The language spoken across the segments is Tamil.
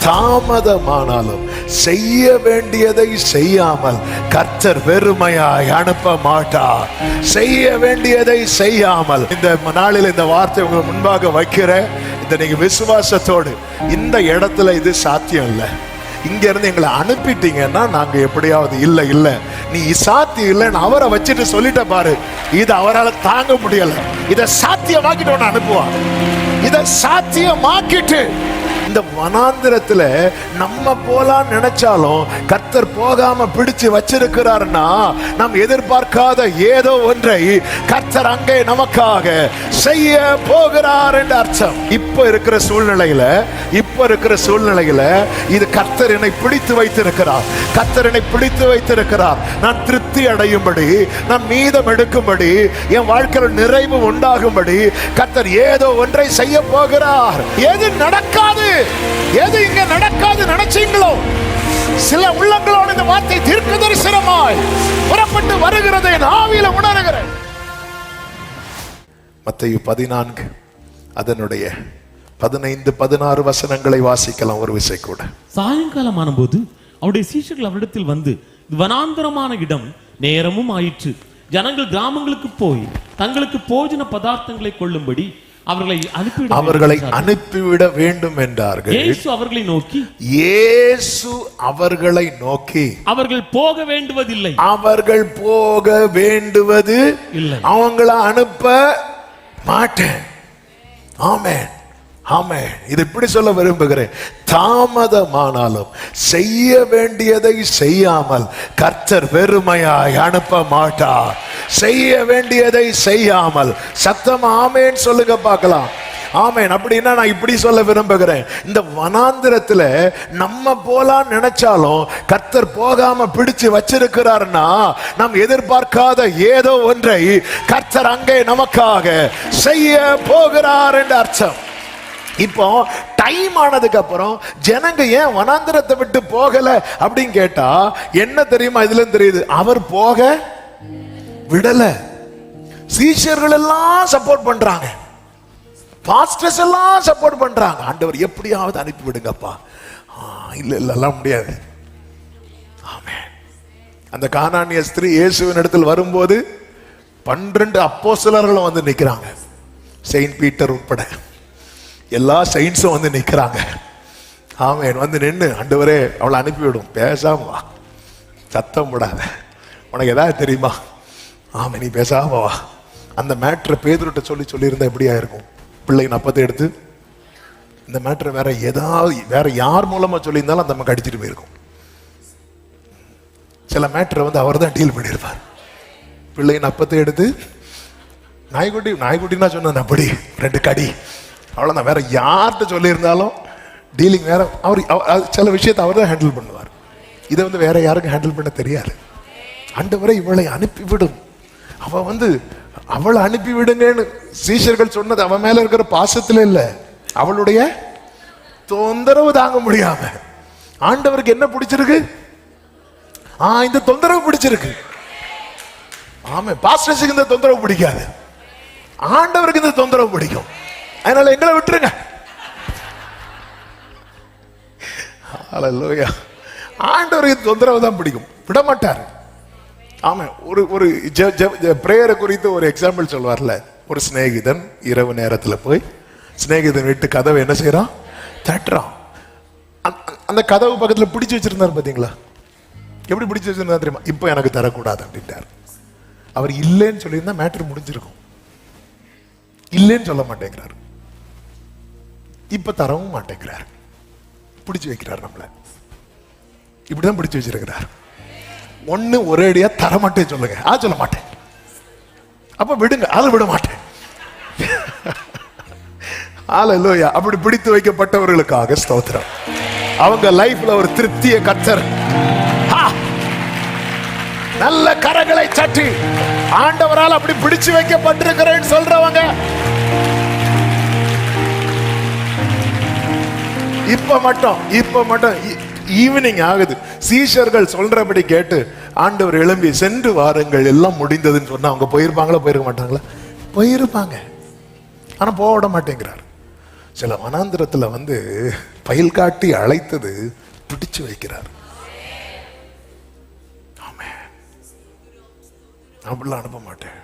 தாமதமானாலும் செய்ய வேண்டியதை செய்யாமல் கர்த்தர் வெறுமையாய் அனுப்ப மாட்டார். செய்ய வேண்டியதை செய்யாமல். இந்த நாளில் இந்த வார்த்தை உங்களுக்கு முன்பாக வைக்கிற இந்த நீங்க விசுவாசத்தோடு, இந்த இடத்துல இது சாத்தியம் இல்லை, இங்க இருந்து எங்களை அனுப்பிட்டீங்கன்னா நாங்க எப்படியாவது இல்ல நீ சாத்தியம் இல்லைன்னு அவரை வச்சுட்டு சொல்லிட்ட பாரு, இது அவரால் தாங்க முடியல, இதை சாத்தியமாக்கிட்டு அனுப்புவான். இதை சாத்தியமாக்கிட்டு இந்த வனாந்திரத்துல நம்ம போலாம் நினைச்சாலும் கர்த்தர் போகாம பிடிச்சு வச்சிருக்கிறார்னா நாம் எதிர்பார்க்காத ஏதோ ஒன்றை கர்த்தர் அங்கே நமக்காக செய்ய போகிறார் என்று அர்த்தம். இப்ப இருக்கிற சூழ்நிலையில இது கர்த்தர் என்னை பிடித்து வைத்திருக்கிறார், கர்த்தர் என்னை பிடித்து வைத்திருக்கிறார், நான் திருப்தி அடையும்படி, நான் மீதம் எடுக்கும்படி, என் வாழ்க்கையில் நிறைவு உண்டாகும்படி கர்த்தர் ஏதோ ஒன்றை செய்ய போகிறார். எது நடக்காது, எது இங்க நடக்காது நினைச்சீங்களோ, சில உள்ளங்களோடு இந்த வார்த்தை தீர்க்க தரிசனமாய் புறப்பட்டு வருகிறதை ஆவியில உணர்கிறேன். மத்தேயு 14 அதனுடைய 15-16 வசனங்களை வாசிக்கலாம் ஒரு விசை கூட. சாயங்காலம் ஆனபோது அவருடைய சீஷர்கள் அவரிடத்தில் வந்து, வனாந்தரமான இடம், நேரமும் ஆயிற்று, ஜனங்கள் கிராமங்களுக்கு போய் தங்களுக்கு போஜன பதார்த்தங்களை கொள்ளும்படி அவர்களை அனுப்பிவிட வேண்டும் என்றார்கள். இயேசு அவர்களை நோக்கி அவர்கள் போக வேண்டுவதில்லை, அவங்கள அனுப்ப மாட்டேன். ஆமென், ஆமென். இது இப்படி சொல்ல விரும்புகிறேன், தாமதமானாலும் செய்ய வேண்டியதை செய்யாமல் கர்த்தர் வெறுமையாய் அனுப்ப மாட்டார். செய்ய வேண்டியதை செய்யாமல். சத்தம் ஆமென் சொல்லுங்க பார்க்கலாம். ஆமென். அப்படின்னா நான் இப்படி சொல்ல விரும்புகிறேன், இந்த வனாந்திரத்துல நம்ம போலாம் நினைச்சாலும் கர்த்தர் போகாம பிடிச்சு வச்சிருக்கிறார்னா நாம் எதிர்பார்க்காத ஏதோ ஒன்றை கர்த்தர் அங்கே நமக்காக செய்ய போகிறார் என்று அர்த்தம். இப்போ டைம் ஆனதுக்கு அப்புறம் ஜனங்க ஏன் வனாந்திரத்தை விட்டு போகல அப்படின்னு கேட்டா என்ன தெரியுமா? இதுல தெரியுது, அவர் போக விடல. சீஷர்கள் எல்லாம் சப்போர்ட் பண்றாங்க, பாஸ்டர்ஸ் எல்லாம் சப்போர்ட் பண்றாங்க, ஆண்டவர் எப்படியாவது அனுப்பி விடுங்கப்பா. இல்ல எல்லாம் முடியாது. ஆமென். அந்த கானானிய ஸ்திரீ இயேசுவின் இடத்தில் வரும்போது 12 அப்போஸ்தலர்களும் வந்து நிக்கிறாங்க, செயின்ட் பீட்டர் உட்பட எல்லா சயின்ஸும் வந்து நிக்கிறாங்க. ஆமென். வந்து நின்று, ஆண்டவரே அவளை அனுப்பிவிடும், பேசாம வா, சத்தம் போடாத, உனக்கு ஏதாவது தெரியுமா? ஆமா, நீ பேசாம வா. அந்த மேட்ரை பேதுருட்ட சொல்லியிருந்தா எப்படியா இருக்கும்? பிள்ளைங்க அப்பத்தை எடுத்து இந்த மேட்ரை வேற யார் மூலமா சொல்லியிருந்தாலும் அந்த நமக்கு அடிச்சுட்டு போயிருக்கும். சில மேட்ரை வந்து அவர் தான் டீல் பண்ணியிருப்பார். பிள்ளைங்க அப்பத்தை எடுத்து நாய்க்குட்டினா சொன்ன அப்படி 2 கடி, அவ்வளோதான். வேற யார்கிட்ட சொல்லியிருந்தாலும் டீலிங் வேற. அவர் சில விஷயத்தை அவர் தான் ஹேண்டில் பண்ணுவார். இதை வந்து வேற யாருக்கும் ஹேண்டில் பண்ண தெரியாது. ஆண்டவரை இவளை அனுப்பிவிடும், அவளை அனுப்பிவிடுங்கன்னு சீஷர்கள் சொன்னது அவன் மேல இருக்கிற பாசத்துல இல்ல, அவளுடைய தொந்தரவு தாங்க முடியாம. ஆண்டவருக்கு என்ன பிடிச்சிருக்கு? இந்த தொந்தரவு பிடிச்சிருக்கு. ஆமா, பாஸ்டர்ஸுக்கு இந்த தொந்தரவு பிடிக்காது, ஆண்டவருக்கு இந்த தொந்தரவு பிடிக்கும். அதனால எங்களை விட்டுருங்க. ஹல்லேலூயா. ஆண்டவருக்கு தொந்தரவு தான் பிடிக்கும், விட மாட்டார். ஆமா, ஒரு பிரேயரை குறித்து ஒரு எக்ஸாம்பிள் சொல்வார்ல, ஒரு சிநேகிதன் இரவு நேரத்துல போய் சிநேகிதன் வீட்டு கதவை என்ன செய்யறான்? தட்டுறான். அந்த கதவு பக்கத்துல பிடிச்சு வச்சிருந்தாரு பாத்தீங்களா? எப்படி பிடிச்சு வச்சிருந்தா தெரியுமா? இப்போ எனக்கு தரக்கூடாது அப்படின்ட்டார். அவர் இல்லைன்னு சொல்லியிருந்தா மேட்ரு முடிஞ்சிருக்கும். இல்லைன்னு சொல்ல மாட்டேங்கிறார், இப்ப தரவும் மாட்டேங்கிறார், பிடிச்சு வைக்கிறார் நம்மள. இப்படிதான் பிடிச்சு வச்சிருக்கிறார். ஒண்ணு ஒரேடியா தர மாட்டேன் சொல்லுங்க, சொல்ல மாட்டேன், அப்ப விடுங்க, அதை விட மாட்டேன். ஹல்லேலூயா. அப்படி பிடித்து வைக்கப்பட்டவர்களுக்காக ஸ்தோத்திரம். அவங்க லைஃப்ல ஒரு திருப்தியை கர்த்தர் நல்ல கரங்களை சட்டி ஆண்டவரால் அப்படி பிடிச்சு வைக்கப்பட்டிருக்கிறேன்னு சொல்றவங்க இப்ப மட்டும் ஈவினிங் ஆகுது, சீஷர்கள் சொல்றபடி கேட்டு ஆண்டவர் எழும்பி சென்று வாருங்கள் எல்லாம் முடிந்ததுன்னு சொன்னா அவங்க போயிருப்பாங்களா? போயிருக்க மாட்டாங்களா? போயிருப்பாங்க. ஆனா போக விட மாட்டேங்கிறார். சில வனாந்திரத்துல பயில் காட்டி அழைத்தது பிடிச்சு வைக்கிறார். ஆமே, அப்படிலாம் அனுப்ப மாட்டேன்.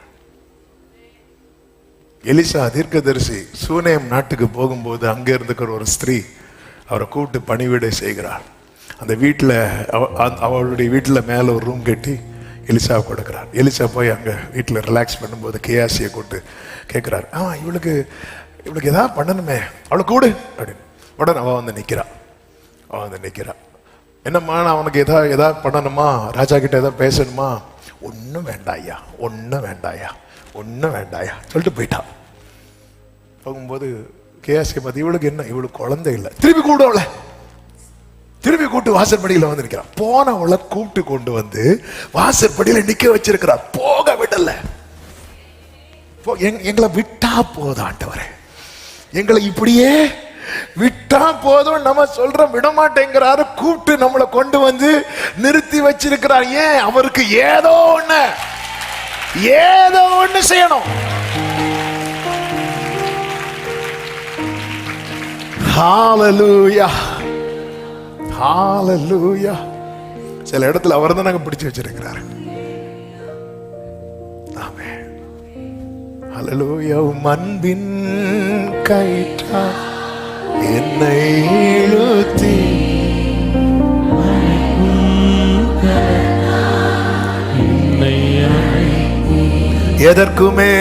எலிசா தீர்க்கதரிசி சூனேம் நாட்டுக்கு போகும்போது அங்கே இருந்துக்கிற ஒரு ஸ்திரீ அவரை கூப்பிட்டு பணிவிடை செய்கிறார். அந்த வீட்டில் அவளுடைய வீட்டில் மேலே ஒரு ரூம் கட்டி எலிசாவை கொடுக்குறார். எலிசா போய் அங்கே வீட்டில் ரிலாக்ஸ் பண்ணும்போது கேயாசியை கூப்பிட்டு கேட்குறாரு, இவளுக்கு எதாவது பண்ணணுமே, அவளை கூடு அப்படின்னு. உடனே அவள் நிற்கிறா. என்னம்மா, நான் அவனுக்கு எதாவது பண்ணணுமா, ராஜா கிட்ட எதாவது பேசணுமா? ஒன்றும் வேண்டாயா சொல்லிட்டு போயிட்டான். போகும்போது கேஎஸ்கே பார்த்து, இவளுக்கு என்ன, இவளுக்கு குழந்தை இல்லை, திருப்பி கூப்பிட்டு வாசற்படியில் நிற்கிறான். போனவளை கூப்பிட்டு கொண்டு வாசற்படியில் நிக்க வச்சிருக்கிறார். போக விடல. எங்களை விட்டா போதும் ஆண்டவரே, எங்களை இப்படியே விட்டா போதும் நம்ம சொல்றோம், விட மாட்டேங்கிறாரு. கூப்பிட்டு நம்மளை கொண்டு நிறுத்தி வச்சிருக்கிறார். ஏன்? அவருக்கு ஏதோ ஒண்ணு செய்யணும். ஹalleluya, ஹalleluya. சில இடத்துல அவர் தான் நாங்க பிடிச்சு வச்சிருக்கிறாரு. ஆமென், ஹalleluya. அன்பின் கயிற்றா என்னை இழுத்தி எதற்குமே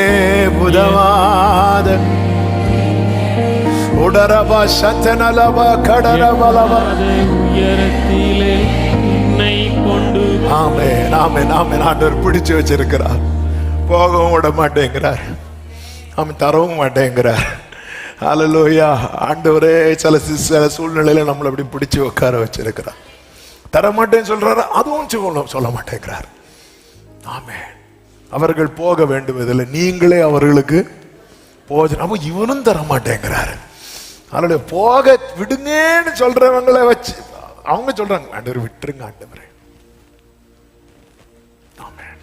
உதவாத உடரபா சத்தனலபா கடரபலபா உயரத்திலே என்னை கொண்டு. ஆமென், ஆமென், ஆமென். ஆண்டவர் பிடிச்சு வச்சிருக்கிறார். போகவும் விட மாட்டேங்கிறார், அவன் தரவும் மாட்டேங்கிறார். ஹல்லேலூயா. ஆண்டவரே சில சூழ்நிலையில நம்மளை அப்படி பிடிச்சு உட்கார வச்சிருக்கிறார். தர மாட்டேன்னு சொல்றாரு, அதுவும் சொல்ல மாட்டேங்கிறார். ஆமென். அவர்கள் போக வேண்டுவதில்லை, நீங்களே அவர்களுக்கு போஜனம். அப்ப இவனும் தர மாட்டேங்கிறாரு. அதனால போக விடுங்கன்னு சொல்றவங்களை வச்சு அவங்க சொல்றாங்க, ஆண்டவர் விட்டுருங்க ஆண்டவரே. ஆமென்.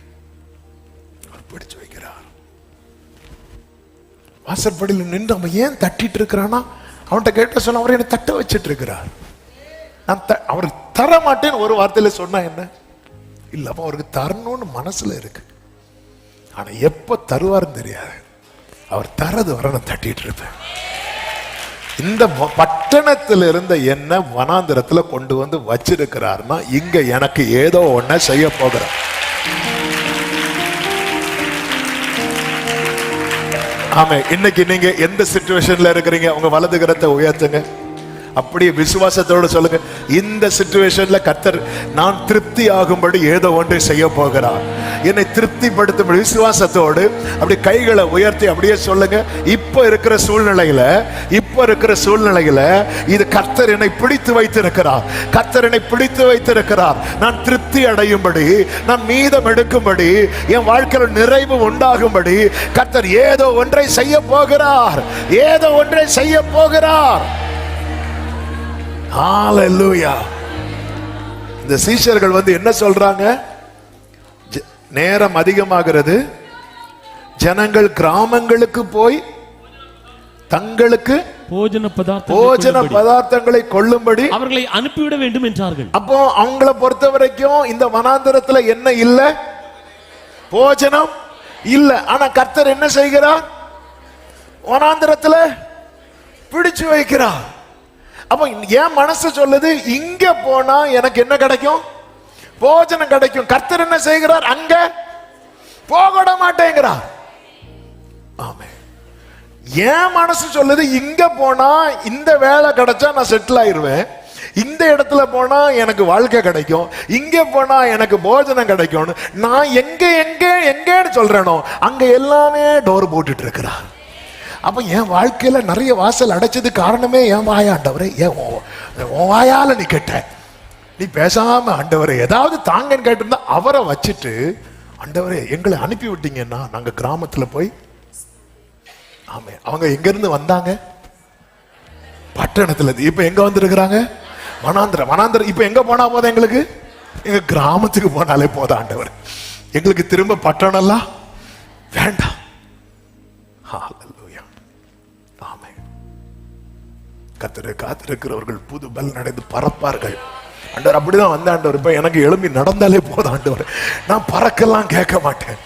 அவர் பிடிச்சு வைக்கிறார். வாசற்படியில் நின்று அவன் ஏன் தட்டிட்டு இருக்கிறான்னா, அவன்கிட்ட கேட்ட சொன்ன அவர் என்ன தட்ட வச்சிட்டு இருக்கிறார். நான் அவருக்கு தர மாட்டேன்னு ஒரு வார்த்தையில சொன்னா என்ன இல்ல, அப்ப அவருக்கு தரணும்னு மனசுல இருக்கு. ஆனா எப்ப தருவாருன்னு தெரியாது. அவர் தரது வர நான் தட்டிட்டு இருப்பேன். இந்த பட்டணத்தில் இருந்த என்ன வனாந்திரத்துல கொண்டு வச்சிருக்கிறார்னா, இங்க எனக்கு ஏதோ ஒன்ன செய்ய போகிறார். ஆமா, இன்னைக்கு நீங்க எந்த சிச்சுவேஷன்ல இருக்கிறீங்க, உங்க வலது கரத்தை உயர்த்துங்க. அப்படியே விசுவாசத்தோடு சொல்லுங்க, இந்த சிச்சுவேஷன்ல கர்த்தர் நான் திருப்தி ஆகும்படி ஏதோ ஒன்றை செய்ய போகிறார். என்னை திருப்திப்படுத்தும்படி விசுவாசத்தோடு அப்படி கைகளை உயர்த்தி அப்படியே சொல்லுங்க. இப்ப இருக்கிற சூழ்நிலையில இது கர்த்தர் என்னை பிடித்து வைத்திருக்கிறார். நான் திருப்தி அடையும்படி, நான் மீதம் எடுக்கும்படி, என் வாழ்க்கையில் நிறைவு உண்டாகும்படி கர்த்தர் ஏதோ ஒன்றை செய்ய போகிறார். ஹalleluya. இந்த சீஷர்கள் என்ன சொல்றாங்க? நேரம் அதிகமாகிறது, ஜனங்கள் கிராமங்களுக்கு போய் தங்களுக்கு போஜன பதார்த்தங்களை கொள்ளும்படி அவர்களை அனுப்பிவிட வேண்டும் என்றார்கள். அப்போ அவங்கள பொறுத்த வரைக்கும் இந்த வனாந்தரத்துல என்ன இல்ல? போஜனம் இல்ல. ஆனா கர்த்தர் என்ன செய்கிறார்? வனாந்தரத்துல பிடிச்சு வைக்கிறார். அப்ப என் மனசு சொல்லுது, இங்க போனா எனக்கு என்ன கிடைக்கும்? போஜனம் கிடைக்கும். கர்த்தர் என்ன செய்கிறார்? அங்க போக மாட்டேங்கிறார். ஆமென். என் மனசு சொல்லுது, இங்க போனா இந்த வேலை கிடைச்சா நான் செட்டில் ஆயிருவேன், இந்த இடத்துல போனா எனக்கு வாழ்க்கை கிடைக்கும், இங்க போனா எனக்கு போஜனம் கிடைக்கும். நான் எங்கன்னு சொல்றேனோ அங்க எல்லாமே டோர் போட்டுட்டு இருக்கிறார். அப்ப என் வாழ்க்கையில நிறைய வாசல் அடைச்சது காரணமே என் வாயாண்டவரே. ஏன் உன் வாயால நீ கேட்ட, நீ பேசாம ஆண்டவரே ஏதாவது தாங்கன்னு கேட்டிருந்தா அவரை வச்சுட்டு, ஆண்டவரே எங்களை அனுப்பி விட்டீங்கன்னா நாங்க கிராமத்துல போய். ஆமே, அவங்க எங்க இருந்து வந்தாங்க? பட்டணத்துல இருந்து. இப்ப எங்க வந்திருக்கிறாங்க? வனாந்திரம். இப்ப எங்க போனா போதும்? எங்களுக்கு எங்க கிராமத்துக்கு போனாலே போதும் ஆண்டவர். எங்களுக்கு திரும்ப பட்டணம்லாம் வேண்டாம். ஹalleluya. ஆமென். கர்த்தரை காத்திருக்கிறவர்கள் புது பலன் அடைந்து பறப்பார்கள். ஆண்டவர் அப்படிதான் வந்த ஆண்டவர். இப்ப எனக்கு எழும்பி நடந்தாலே போதும் ஆண்டவர், நான் பறக்கெல்லாம் கேட்க மாட்டேன்.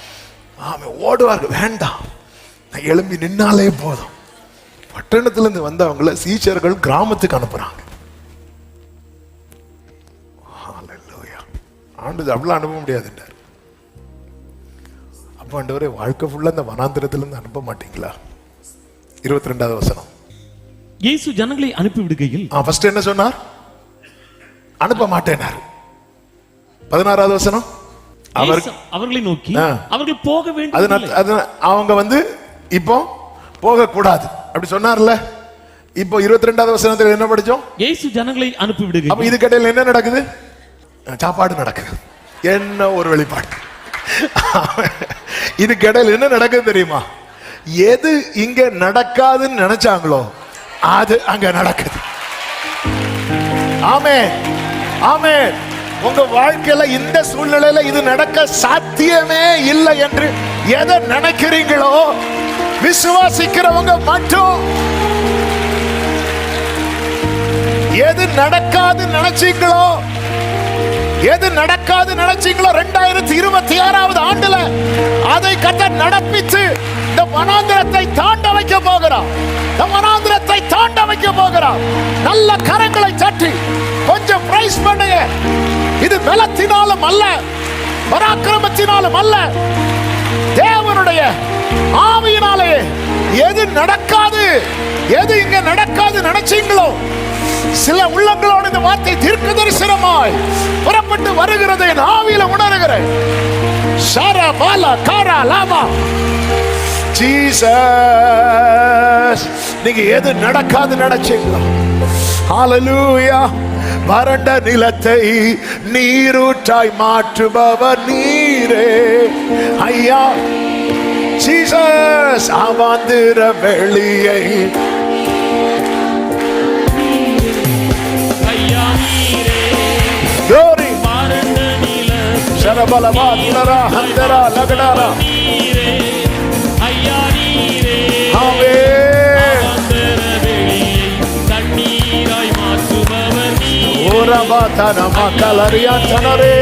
ஆமா, ஓடுவார்கள், வேண்டாம், நான் எழும்பி நின்னாலே போதும். பட்டணத்திலிருந்து வந்தவங்கள சீஷர்கள் கிராமத்துக்கு அனுப்புறாங்க. ஆண்டு அவ்வளவு அனுப்ப முடியாதுன்றார். அப்ப ஆண்டவரே, வாழ்க்கை ஃபுல்லா இந்த வனாந்திரத்திலிருந்து அனுப்ப மாட்டீங்களா? 22வது வசனம். இயேசு ஜனங்களை அனுப்பி விடுகையில் ஃபர்ஸ்ட் என்ன சொன்னார்? அனுப்ப மாட்டேனார். 16வது வசனம். அவர்களை நோக்கி அவர்கள் போக வேண்டும். அவங்க இப்போ போக கூடாது அப்படி சொன்னார்ல. இப்போ 22வது வசனத்துல என்ன படிச்சோம்? இயேசு ஜனங்களை அனுப்பி விடுகையில். அப்ப இது கடையில் என்ன நடக்குது? சாப்பாடு நடக்குது. என்ன ஒரு வெளிப்பாடு! இது கடையில் என்ன நடக்குது தெரியுமா? எது இங்க நடக்காதுன்னு நினைச்சாங்களோ அது அங்க நடக்குது. ஆமென், ஆமென். உங்க வாழ்க்கையில இந்த சூழ்நிலையில இது நடக்க சாத்தியமே இல்லை என்று எதை நினைக்கிறீங்களோ, விசுவாசிக்கிறவங்க மட்டும் எது நடக்காது நினைச்சீங்களோ, எது நடக்காது நினைச்சீங்களோ 2026வது ஆண்டுல அதை கர்த்தர் நடப்பித்து இந்த வனாந்திரத்தை தாண்ட வைக்க போகிறார். இந்த வனாந்திரத்தை தாண்ட வைக்க போகிறார். நல்ல கரங்களை தட்டி கொஞ்சம் பிரைஸ் பண்ணுங்க. இது பலத்தினாலும் அல்ல, பராக்கிரமத்தினாலும் அல்ல, தேவனுடைய ஆவியினாலே. எது நடக்காது, எது இங்க நடக்காது நினைச்சீங்களோ, சில உள்ளங்களோடு இந்த வார்த்தை தீர்க்க தரிசனமாய் புறப்பட்டு வருகிறது. என் ஆவியில உணர்கிறேன். ஜீசஸ், நீங்க எது நடக்காது நினைச்சீங்களோ, ஹalleluya, வறண்ட நிலத்தை நீரூற்றாய் மாற்றுபவர் நீரே ஐயா. ஜீசஸ், அவாந்திர வெளியை glory sharabala vadara handara lagdara ayya neere amen tanneerai maathuvavar neere ora vatana makalariya tanare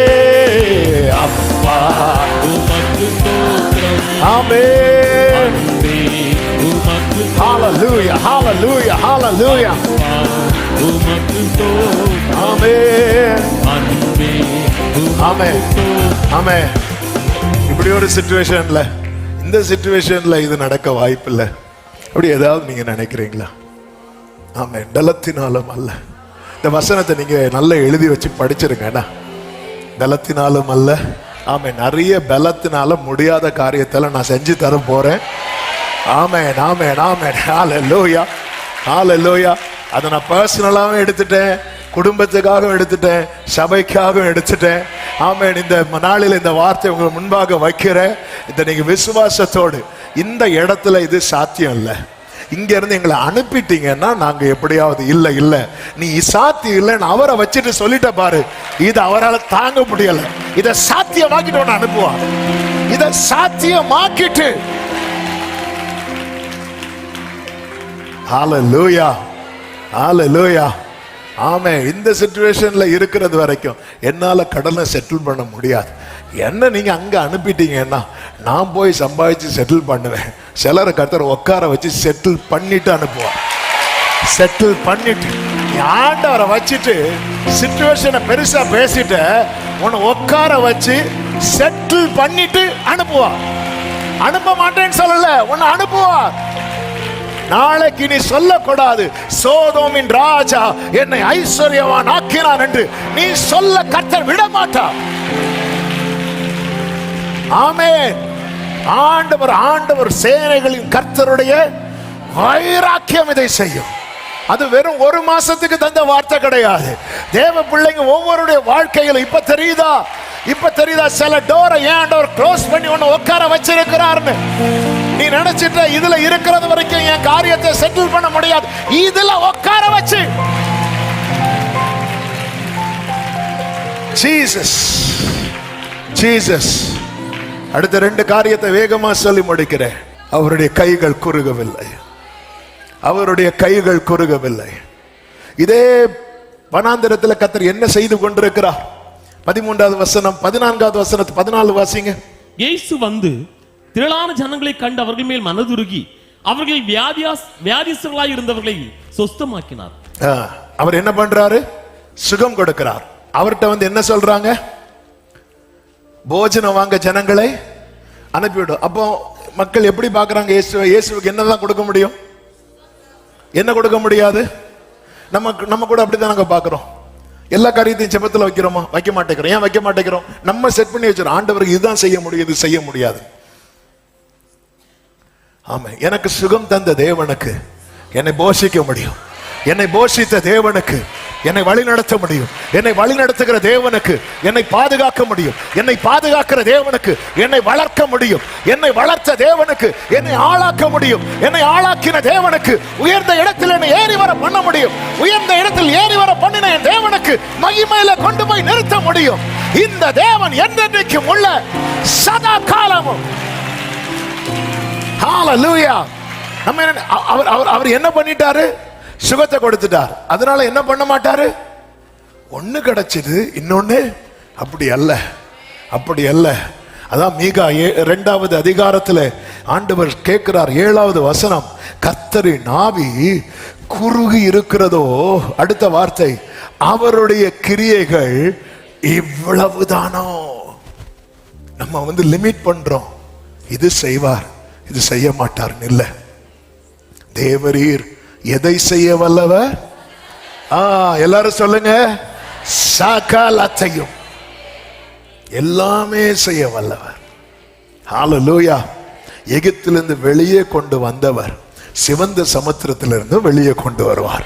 appa umakku stotram amen hallelujah hallelujah hallelujah umakku stotram amen amen amen. இப்படி ஒரு சிச்சுவேஷன்ல, இந்த சிச்சுவேஷன்ல இது நடக்க வாய்ப்பில்லை அப்படி ஏதாவது நீங்க நினைக்கிறீங்களா? ஆமென். பலத்தினாலும் அல்ல. இந்த வசனத்தை நீங்க நல்லா எழுதி வச்சு படிச்சிருங்க. பலத்தினாலும் அல்ல. ஆமென். நிறைய பலத்தினால முடியாத காரியத்தை நான் செஞ்சு தர போறேன். ஆமென் ஆமென் ஆமென். ஹalleluya ஹalleluya. அதை நான் பர்சனலாவும் எடுத்துட்டேன், குடும்பத்துக்காக எடுத்துட்டேன், சபைக்காக எடுத்துட்டேன். ஆமென். இந்த நாளில் இந்த வார்த்தை உங்க முன்பாக வைக்கிறேன். இந்த நீங்க விசுவாசத்தோடு இந்த இடத்துல இது சாத்தியம் இல்லை, இங்க இருந்து எங்களை அனுப்பிட்டீங்கன்னா நாங்க எப்படியாவது இல்ல இல்ல நீ சாத்தியம் இல்லைன்னு அவரை வச்சுட்டு சொல்லிட்ட பாரு, இது அவரால் தாங்க முடியல, இதை சாத்தியமாக்கிட்டு அனுப்புவான். இதை சாத்தியமாக்கிட்டு ஹalleluya ஹalleluya ஆமென். இந்த சிச்சுவேஷன்ல இருக்கிறது வரைக்கும் என்னால கடனை செட்டில் பண்ண முடியாது. என்ன நீங்க அங்க அனுப்பிட்டீங்கன்னா நான் போய் சம்பாதிச்சு செட்டில் பண்ணுவேன். சிலரை கர்த்தர் உட்கார வச்சு செட்டில் பண்ணிட்டு அனுப்புவார். செட்டில் பண்ணிட்டு ஆண்டவரை வச்சுட்டு சிச்சுவேஷனை பெருசா பேசிட்டு உன்னை உட்கார வச்சு செட்டில் பண்ணிட்டு அனுப்புவார். அனுப்ப மாட்டேன்னு சொல்லல, உன்னை அனுப்புவார். நாளைக்கு நீ சொல்லக்கூடாது சோதோமின் ராஜா என்னை ஐஸ்வர்யவான் ஆக்கினான் என்று நீ சொல்ல கர்த்தர் விட மாட்டார். ஆமென். ஆண்டவர் ஆண்டவர் சேனைகளின் கர்த்தருடைய வைராக்கியம் இதை செய்யும். அது வெறும் ஒரு மாசத்துக்கு தந்த வார்த்தை கிடையாது. தேவ பிள்ளைங்க ஒவ்வொருடைய வாழ்க்கையில இப்ப தெரியுதா சில டோரை ஏன் ஆண்டவர் க்ளோஸ் பண்ணி ஒன்னு உட்கார வச்சிருக்கிறார்னு நீ நினைச்சிட்ட. இதுல இருக்கிறது வரைக்கும் என் காரியத்தை செட்டில் பண்ண முடியாது, இதுல உட்கார வச்சு ஜீசஸ் ஜீசஸ். அடுத்த ரெண்டு காரியத்தை வேகமா சொல்லி முடிக்கிறேன். அவருடைய கைகள் குறுகவில்லை, அவருடைய கைகள் குறுகவில்லை. இதே வனாந்திரத்தில் கர்த்தர் என்ன செய்து கொண்டிருக்கிறார்? 13வது வசனம், 14வது வசனத்தை 14 வாசிங்க. இயேசு வந்து திரளான ஜனங்களை கண்டு அவர்கள் மேல் மனதுருகி அவர்கள் வியாதிஸ்தர்களாய் இருந்தவர்களை சொஸ்தமாக்கினார். அவர் என்ன பண்றாரு? சுகம் கொடுக்கிறார். அவர்கிட்ட வந்து என்ன சொல்றாங்க? போஜனம் வாங்க ஜனங்களை அனுப்பிவிடும். அப்போ மக்கள் எப்படி பார்க்கறாங்க இயேசுவை? இயேசுவுக்கு என்னதான் கொடுக்க முடியும்? என்ன கொடுக்க முடியாது? நம்ம கூட அப்படிதான் நாங்க பார்க்கிறோம். எல்லா காரியத்தையும் ஜெபத்துல வைக்கிறோமா? வைக்க மாட்டேங்கிறோம். ஏன் வைக்க மாட்டேங்கிறோம்? நம்ம செட் பண்ணி வச்சிரோம், ஆண்டவருக்கு இதுதான் செய்ய முடியும், இது செய்ய முடியாது. ஆமா, எனக்கு சுகம் தந்த தேவனுக்கு என்னை போஷிக்க முடியும். என்னை போஷித்த தேவனுக்கு என்னை வழி நடத்த முடியும். என்னை வழி நடத்துகிற தேவனுக்கு என்னை பாதுகாக்க முடியும். என்னை பாதுகாக்கிற தேவனுக்கு என்னை வளர்க்க முடியும். என்னை வளர்த்த தேவனுக்கு என்னை ஆளாக்க முடியும். என்னை ஆளாக்கின தேவனுக்கு உயர்ந்த இடத்தில் என்னை ஏறி வர பண்ண முடியும். உயர்ந்த இடத்தில் ஏறி வர பண்ணின என் தேவனுக்கு மகிமையில கொண்டு போய் நிறுத்த முடியும். இந்த தேவன் என்றென்றைக்கும் உள்ள சதா காலமும். ஹalleluya. நம்ம அவர் என்ன பண்ணிட்டாரு? சுகத்தை கொடுத்துட்டார். அதனால என்ன பண்ண மாட்டாரு? ஒண்ணு கிடைச்சது, இன்னொன்னு அப்படி அல்ல, அப்படி அல்ல. அதான் மீகா 2வது அதிகாரத்தில் ஆண்டவர் கேட்கிறார், 7வது வசனம், கர்த்தரின் ஆவி குறுகி இருக்கிறதோ, அடுத்த வார்த்தை, அவருடைய கிரியைகள் இவ்வளவுதானோ. நம்ம வந்து லிமிட் பண்றோம், இது செய்வார் இது செய்ய மாட்டார்னு இல்ல. தேவரீர் எதை செய்ய வல்லவர்? எல்லாரும் சொல்லுங்க, சகலத்தையும், எல்லாமே செய்ய வல்லவர். ஹalleluya. எகிப்திலிருந்து வெளியே கொண்டு வந்தவர் சிவந்த சமுத்திரத்திலிருந்து வெளியே கொண்டு வருவார்.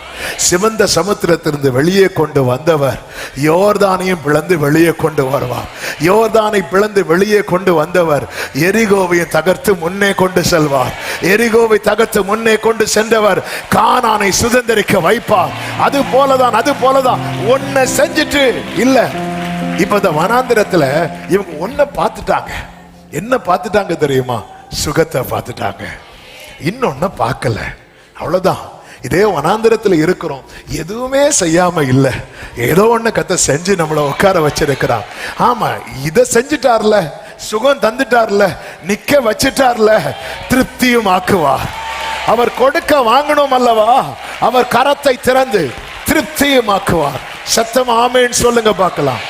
சிவந்த சமுத்திரத்திலிருந்து வெளியே கொண்டு வந்தவர் யோர்தானையும் பிளந்து வெளியே கொண்டு வருவார். யோர்தானை பிளந்து வெளியே கொண்டு வந்தவர் எரிகோவையும் தகர்த்து முன்னே கொண்டு செல்வார். எரிகோவை தகர்த்து முன்னே கொண்டு சென்றவர் கானானை சுதந்திரிக்க வைப்பார். அது போலதான் ஒன்ன செஞ்சுட்டு இல்ல. இப்ப இந்த வனாந்திரத்துல இவங்க ஒன்ன பார்த்துட்டாங்க. என்ன பார்த்துட்டாங்க தெரியுமா? சுகத்தை பார்த்துட்டாங்க, இன்னொன்னு பார்க்கல. அவ்வளவுதான். இதே வனாந்திரத்துல இருக்கிறோம், எதுவுமே செய்யாம இல்ல, ஏதோ ஒண்ணு கர்த்தர் செஞ்சு நம்மளை உட்கார வச்சிருக்கிறார். ஆமா, இத செஞ்சுட்டார்ல, சுகம் தந்துட்டார்ல, நிக்க வச்சிட்டார்ல, திருப்தியும் ஆக்குவார். அவர் கொடுக்க வாங்கணும் அல்லவா? அவர் கரத்தை திறந்து திருப்தியும் ஆக்குவார். சத்தம் ஆமென் சொல்லுங்க பார்க்கலாம்.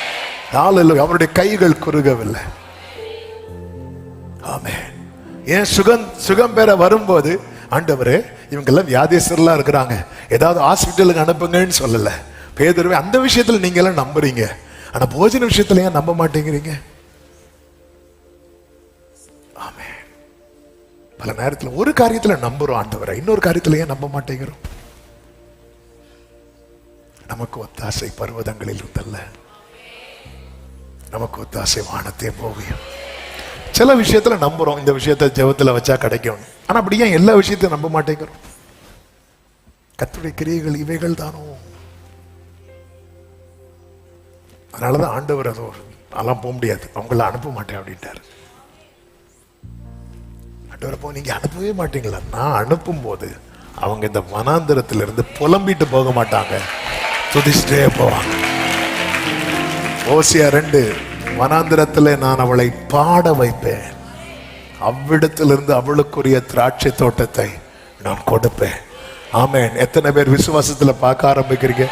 அவருடைய கைகள் குறுகவில்லை. ஆமென். ஏன் சுகம் பெற வரும்போது, ஆண்டவரே இவங்கெல்லாம் வியாதிஸ்தர்களா இருக்கிறாங்க, ஏதாவது ஹாஸ்பிட்டலுக்கு அனுப்புங்கன்னு சொல்லல. பேதுருவே, அந்த விஷயத்துல நீங்க எல்லாம் நம்புறீங்க, ஆனா போஜன விஷயத்துல ஏன் நம்ப மாட்டேங்கிறீங்க? ஆமென். பல நேரத்துல ஒரு காரியத்துல நம்புறோம் ஆண்டவரை, இன்னொரு காரியத்துல ஏன் நம்ப மாட்டேங்கிறோம்? நமக்கு ஒத்தாசை பர்வதங்களில் இருந்தல்ல, நமக்கு ஒத்தாசை வானத்தே போவியும். சில விஷயத்துல நம்புறோம், இந்த விஷயத்த ஜெபத்துல வச்சா கிடைக்கும், ஆனா அப்படியே எல்லா விஷயத்தையும் நம்ப மாட்டேங்கிறோம். கர்த்தருடைய கிரியைகள் இவைகள் தானோ. அதனாலதான் ஆண்டவர் அதெல்லாம் போக முடியாது, அவங்கள அனுப்ப மாட்டேன் அப்படின்ட்டாரு. ஆண்டவர் போ, நீங்க அனுப்பவே மாட்டீங்களா? நான் அனுப்பும் போது அவங்க இந்த வனாந்திரத்திலிருந்து புலம்பிட்டு போக மாட்டாங்க, துதிச்சுட்டே போவாங்க. ஓசியா 2, வனாந்திரத்தில் நான் அவளை பாட வைப்பேன், அவ்விடத்திலிருந்து அவளுக்குரிய திராட்சை தோட்டத்தை நான் கொடுப்பேன். ஆமென். எத்தனை பேர் விசுவாசத்துல பார்க்க ஆரம்பிக்கிறீங்க?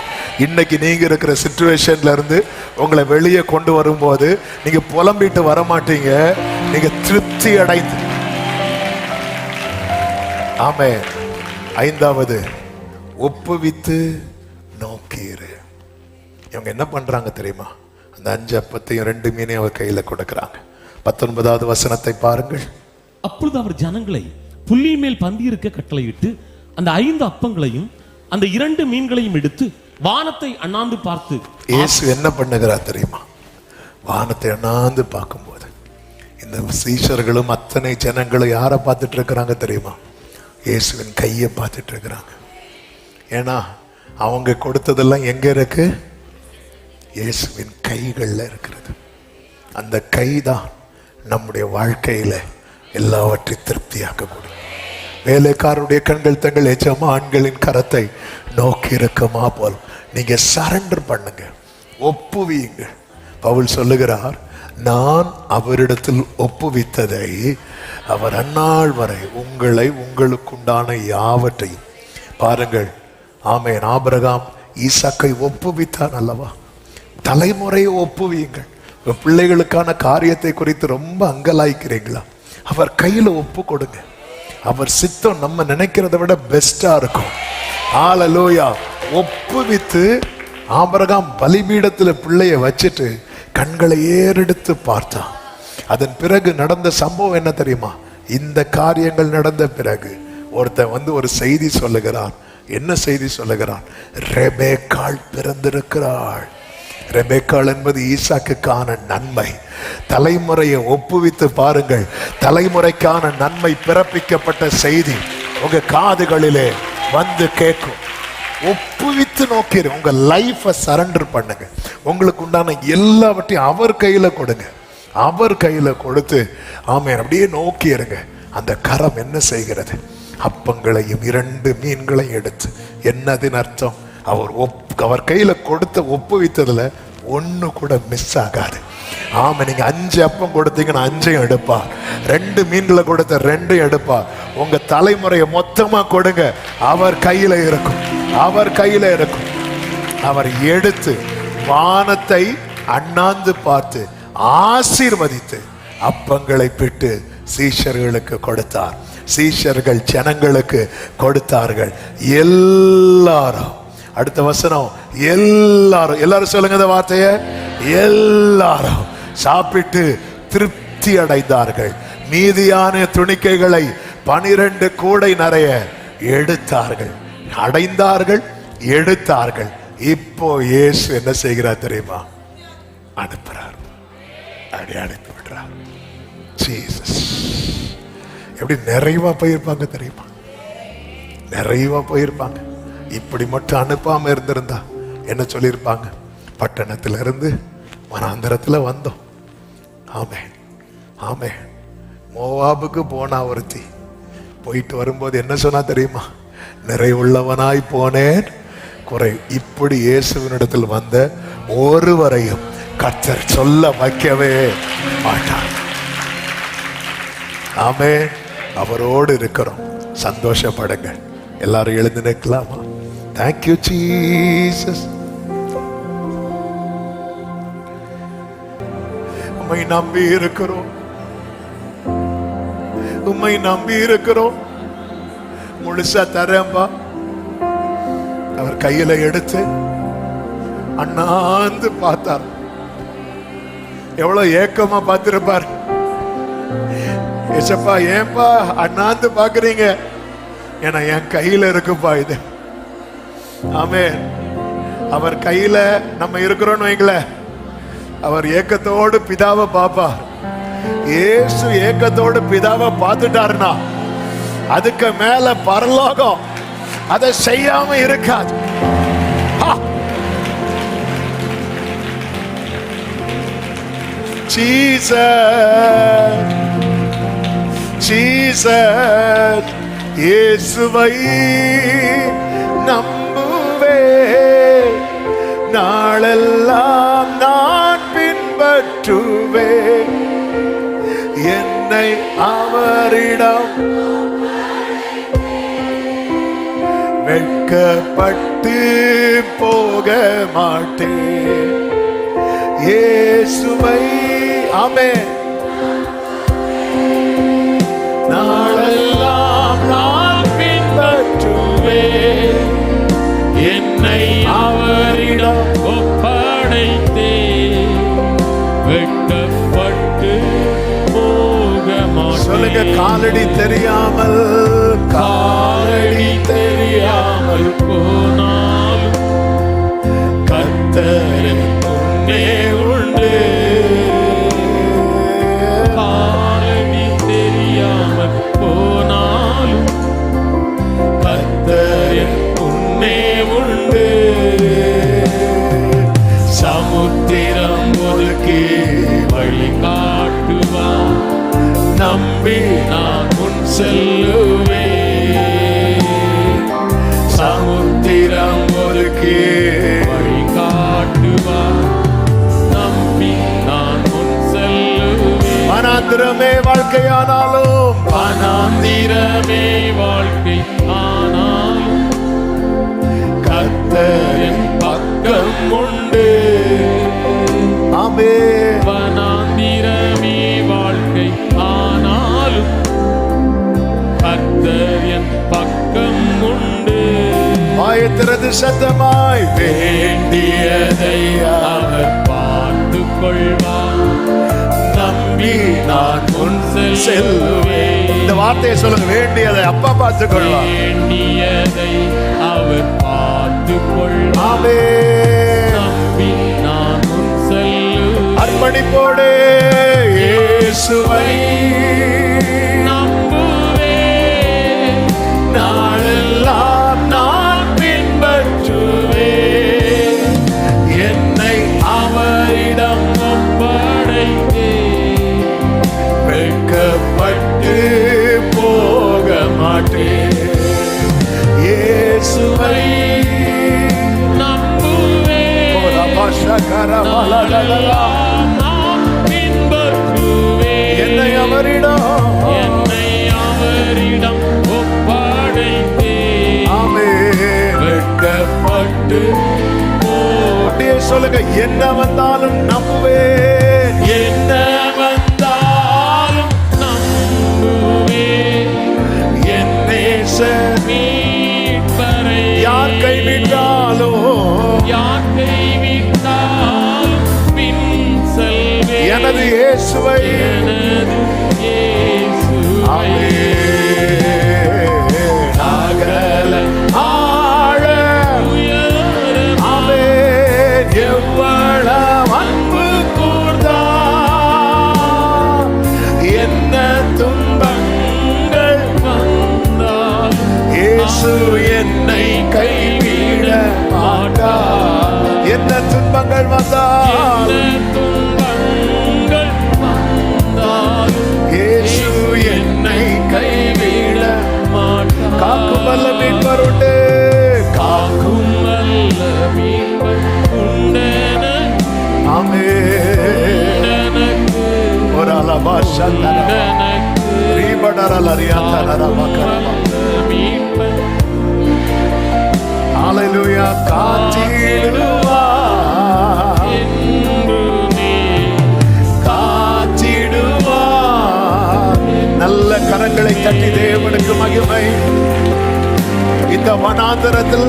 இன்னைக்கு நீங்க இருக்கிற சிச்சுவேஷன்ல இருந்து உங்களை வெளியே கொண்டு வரும்போது நீங்க புலம்பிட்டு வர மாட்டீங்க, நீங்க திருப்தி அடைந்து. ஆமென். 5வது, ஒப்புவித்து நோக்கீரு. இவங்க என்ன பண்றாங்க தெரியுமா? அந்த 5 அப்பத்தையும் 2 மீனையும் அவர் கையில கொடுக்கிறாங்க. 19வது வசனத்தை பாருங்கள். அப்பொழுது அவர் ஜனங்களை புல்லின் மேல் பந்தி இருக்க கட்டளையிட்டு அந்த 5 அப்பங்களையும் அந்த 2 மீன்களையும் எடுத்து வானத்தை அண்ணாந்து பார்த்து. இயேசு என்ன பண்ணுகிறார் தெரியுமா? வானத்தை அண்ணாந்து பார்க்கும்போது இந்த சீஷர்களும் அத்தனை ஜனங்களும் யாரை பார்த்துட்டு இருக்கிறாங்க தெரியுமா? இயேசுவின் கையை பார்த்துட்டு இருக்கிறாங்க. ஏன்னா அவங்க கொடுத்ததெல்லாம் எங்க இருக்கு? இயேசுவின் கைகள்ல இருக்கிறது. அந்த கைதான் நம்முடைய வாழ்க்கையில எல்லாவற்றையும் திருப்தியாக்க முடியும். வேலைக்காரருடைய கண்கள் தங்கள் எஜமான்களின் கரத்தை நோக்கி இருக்குமா போல். நீங்க சரண்டர் பண்ணுங்க, ஒப்புவீங்க. பவுல் சொல்லுகிறார், நான் அவரிடத்தில் ஒப்புவித்ததை அவர் அந்நாள் வரை உங்களை உங்களுக்குண்டான யாவற்றையும். பாருங்கள், ஆமென். ஆபிரகாம் ஈசாக்கை ஒப்புவித்தான் அல்லவா? தலைமுறையை ஒப்புவீங்கள். பிள்ளைகளுக்கான காரியத்தை குறித்து ரொம்ப அங்கலாய்க்கிறீங்களா? அவர் கையில ஒப்பு கொடுங்க. அவர் சித்தம் நம்ம நினைக்கிறத விட பெஸ்டா இருக்கும். ஹல்லேலூயா. ஒப்புவித்து ஆபிரகாம் பலிபீடத்துல பிள்ளைய வச்சுட்டு கண்களை ஏறெடுத்து பார்த்தான். அதன் பிறகு நடந்த சம்பவம் என்ன தெரியுமா? இந்த காரியங்கள் நடந்த பிறகு ஒருத்தன் ஒரு செய்தி சொல்லுகிறான். என்ன செய்தி சொல்லுகிறான்? ரெபேக்காள் பிறந்திருக்கிறாள். ரெபேக்காள் என்பது ஈசாக்குக்கான நன்மை. தலைமுறையை ஒப்புவித்து பாருங்கள், தலைமுறைக்கான நன்மை பிறப்பிக்கப்பட்ட செய்தி உங்க காதுகளிலே வந்து கேட்கும். ஒப்புவித்து நோக்கிடு. உங்க லைஃபை சரண்டர் பண்ணுங்க. உங்களுக்கு உண்டான எல்லாவற்றையும் அவர் கையில கொடுங்க. அவர் கையில கொடுத்து ஆமென் அப்படியே நோக்கி இருங்க. அந்த கரம் என்ன செய்கிறது? அப்பங்களையும் 2 மீன்களையும் எடுத்து, என்னதின் அர்த்தம்? அவர் கையில கொடுத்த ஒப்புவித்ததுல ஒண்ணு கூட மிஸ் ஆகாது. ஆமா, நீங்க 5 அப்பம் கொடுத்தீங்கன்னா 5ஐயும் எடுப்பார். 2 மீன்களை கொடுத்த 2ஐயும் எடுப்பார். உங்க தலைமுறையை மொத்தமா கொடுங்க, அவர் கையில இருக்கும். அவர் கையில இருக்கும். அவர் எடுத்து வானத்தை அண்ணாந்து பார்த்து ஆசீர்வதித்து அப்பங்களை பிட்டு சீஷர்களுக்கு கொடுத்தார். சீஷர்கள் ஜனங்களுக்கு கொடுத்தார்கள். எல்லாரும், அடுத்த வசனம், எல்லாரும் சொல்லுங்க இந்த வார்த்தையை, எல்லாரும் சாப்பிட்டு திருப்தி அடைந்தார்கள். மீதியான துணிக்கைகளை 12 கூடை நிறைய எடுத்தார்கள். அடைந்தார்கள், எடுத்தார்கள். இப்போ இயேசு என்ன செய்கிறார் தெரியுமா? அனுப்புறார். அப்படி அனுப்பி விடுறார். ஜீசஸ் எப்படி நிறைவா போயிருப்பாங்க தெரியுமா? நிறைவா போயிருப்பாங்க. இப்படி மட்டும் அனுப்பாம இருந்திருந்தா என்ன சொல்லியிருப்பாங்க? பட்டணத்துல இருந்து வனாந்தரத்துல வந்தோம். ஆமென், ஆமென். மோவாபுக்கு போனா ஒருத்தி போயிட்டு வரும்போது என்ன சொன்னா தெரியுமா? நிறைவுள்ளவனாய் போனேன், குறை. இப்படி இயேசுவினிடத்தில் வந்த ஒருவரையும் கர்த்தர் சொல்ல வைக்கவே மாட்டார். ஆமென். அவரோடு இருக்கிறோம். சந்தோஷப்படுங்க. எல்லாரும் எழுந்து நிற்கலாமா? Thank you Jesus. உம்மை நம்பி இருக்கிறோம், உம்மை நம்பி இருக்கிறோம். முழுசா தரேன்பா. அவர் கையில எடுத்து அண்ணாந்து பார்த்தார். எவ்வளவு ஏக்கமா பார்த்திருப்பார். ஏசப்பா, ஏன்பா அண்ணாந்து பாக்குறீங்க? ஏன்னா என் கையில இருக்குப்பா இது. ஆமென். அவர் கையில நம்ம இருக்கிறோம் வைங்கள, அவர் ஏக்கத்தோடு பிதாவை பார்ப்பார். இயேசு ஏக்கத்தோடு பிதாவை பார்த்துட்டாருன்னா அதுக்கு மேல பரலோகம் அதை செய்யாம இருக்காது. ஜீசஸ், ஜீசஸ், இயேசுவை நம்புவே, நாளெல்லாம் நான் பின்பற்றுவே, என்னை அவரிடம் வெட்கப்பட்டு போக மாட்டேன். இயேசுவை ஆமென் நாளெல்லாம் நான் பின்பற்றுவே, என்னை அவரிடம் ஒப்படைத்தே, வெட்கப்பட்டு போக மாட்டேன். சொல்லுங்க, காலடி தெரியாமல், காலடி தெரியாமல் போனால் கர்த்தர் முன்னே உண்டு. காலடி தெரியாமல் போனாலும் கர்த்தர் முன்னே உண்டு. சமுத்திரம் ஒதுக்கி வழி காட்டுவான், நம்பி நான் முன் செல்லுவே. சமுத்திரம் வனாந்திரமே வாழ்க்கையானாலும், வனாந்திரமே வாழ்க்கை ஆனாலும் கர்த்தரின் பக்கம் உண்டு. ஆமென். வனாந்திரமே வாழ்க்கை ஆனாலும் கர்த்தரின் பக்கம் உண்டு. வாயத்திறது சத்தமாய் வேண்டியதை அவர் பார்த்துக் கொள்வார். நம்பி நான் முன் செல்வேன். இந்த வார்த்தையை சொல்லுங்க. வேண்டியதை அப்பா பார்த்துக் கொள்வார். வேண்டியதை அவர் பார்த்துக் கொள்வார். ஆமென். நம்பி நான் முன் செல்வேன். அர்ப்பணிப்போடு இயேசுவை நம்புவேன். நாளெல்லாம் நான் பின்பற்றுவேன். என்னை அவரிடம் ஒப்படைத்தேன். வெட்கப்பட்டு போக மாட்டேன். இயேசுவை நம்புவேன். நாளெல்லாம் நான் பின்பற்றுவேன். என்னை அவரிடம் ஒப்படைத்தேன். ஆமென். வெட்கப்பட்டு அப்படியே சொல்லுங்க. என்ன வந்தாலும் நம்புவேன். என்ன வந்தாலும் நம்புவேன். என் நேசர் மீட்பரை யார் கைவிட்டாலும் யார் கைவிட்டாலும் பின் செல்வேன். எனது இயேசுவை எனது இயேசுவை அகல ஆழ உயரம் ஆமென். எவ்வளவு அன்பு கூர்ந்தார். என்ன துன்பங்கள் வந்தால் இயேசு என்னை கைவிட மாட்டார். என்ன துன்பங்கள் வந்தால் துன்பங்கள் வந்தாலும் இயேசு என்னை கைவிட மாட்டார். காக்கும் வல்ல மீட்பர் உண்டு. காக்கும் வல்ல மீட்பர் உண்டெனக்கு. ஆமென். ஒரு அலபாஷந்தர ரீபடரல் அறியாதரர மக்கரமா. மீட்பர் ஹalleluya. காத்திடுவார், என்றுமே காத்திடுவார். நல்ல கரங்களை தட்டி தேவனுக்கு மகிமை. இந்த வனாந்தரத்தில்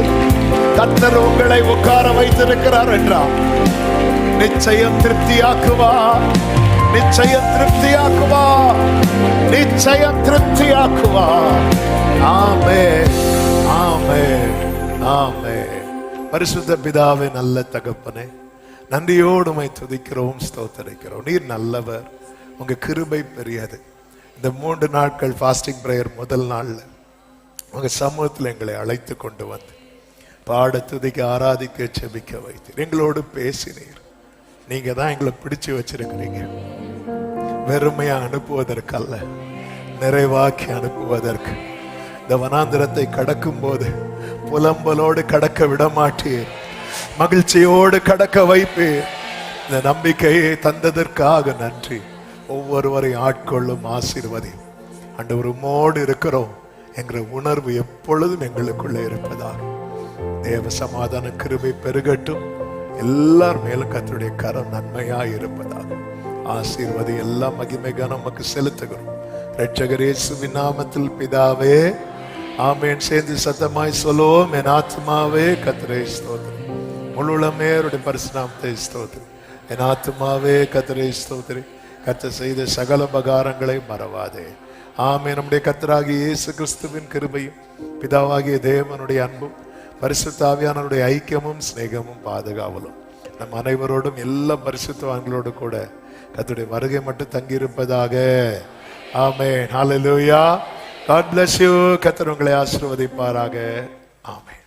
கர்த்தர் உங்களை உட்கார வைத்திருக்கிறார் என்றார். நிச்சயம் திருப்தியாக்குவார். நிச்சயம் திருப்தியாக்குவார். நிச்சயம் திருப்தியாக்குவார். ஆமென். ஆமென். ஆமென். பரிசுத்த பிதாவே, நல்ல தகப்பனே, நன்றியோடு உம்மை துதிக்கிறோம், ஸ்தோத்தரிக்கிறோம். நீர் நல்லவர். உங்க கிருபை பெரியது. இந்த 3 நாட்கள் ஃபாஸ்டிங் பிரேயர் முதல் நாள்ல உங்க சமூகத்தில் எங்களை அழைத்து கொண்டு வந்து பாட, துதிக்க, ஆராதிக்க, செபிக்க வைத்தீர். எங்களோடு பேசினீர். நீங்க தான் எங்களை பிடிச்சு வச்சிருக்கிறீங்க. வெறுமையா அனுப்புவதற்கல்ல, நிறைவாக்கி அனுப்புவதற்கு. இந்த வனாந்திரத்தை கடக்கும் போது புலம்பலோடு கடக்க விட மாட்டீர். மகிழ்ச்சியோடு கடக்க வைப்பீர். இந்த நம்பிக்கையை தந்ததற்காக நன்றி. ஒவ்வொருவரை ஆட்கொள்ளும் ஆசீர்வதி. ஆண்டவர் உம்மோடு இருக்கிறோம் என்கிற உணர்வு எப்பொழுதும் எங்களுக்குள்ளே இருப்பதாக. தேவ சமாதான கிருபை பெருகட்டும். எல்லார் மேலும் கர்த்தருடைய கரம் நன்மையாய் இருப்பதாக. ஆசீர்வதி. எல்லா மகிமை கனம் நமக்கு செலுத்துகிறோம் இரட்சகர் இயேசுவின் நாமத்தில் பிதாவே, ஆமென். சேர்ந்து சத்தமாய் சொல்லுவோம். என் ஆத்மாவே கர்த்தரை ஸ்தோத்திரி. முழுளமே அவருடைய பரிசுநாமத்தை ஸ்தோத்திரி. என் ஆத்மாவே கர்த்தரை ஸ்தோத்திரி. கர்த்தர் செய்த சகல உபகாரங்களை மறவாதே. ஆமென். நம்முடைய கர்த்தராகிய இயேசு கிறிஸ்துவின் கிருபையும் பிதாவாகிய தேவனுடைய அன்பும் பரிசுத்த ஆவியானவருடைய ஐக்கியமும் சிநேகமும் பாதுகாவலும் நம் அனைவரோடும் எல்லா பரிசுத்தவான்களோடு கூட கர்த்தருடைய வருகை மட்டும் தங்கியிருப்பதாக. ஆமென். ஹல்லேலூயா. God bless you. கர்த்தர் உங்களை ஆசீர்வதிப்பாராக. ஆமென்.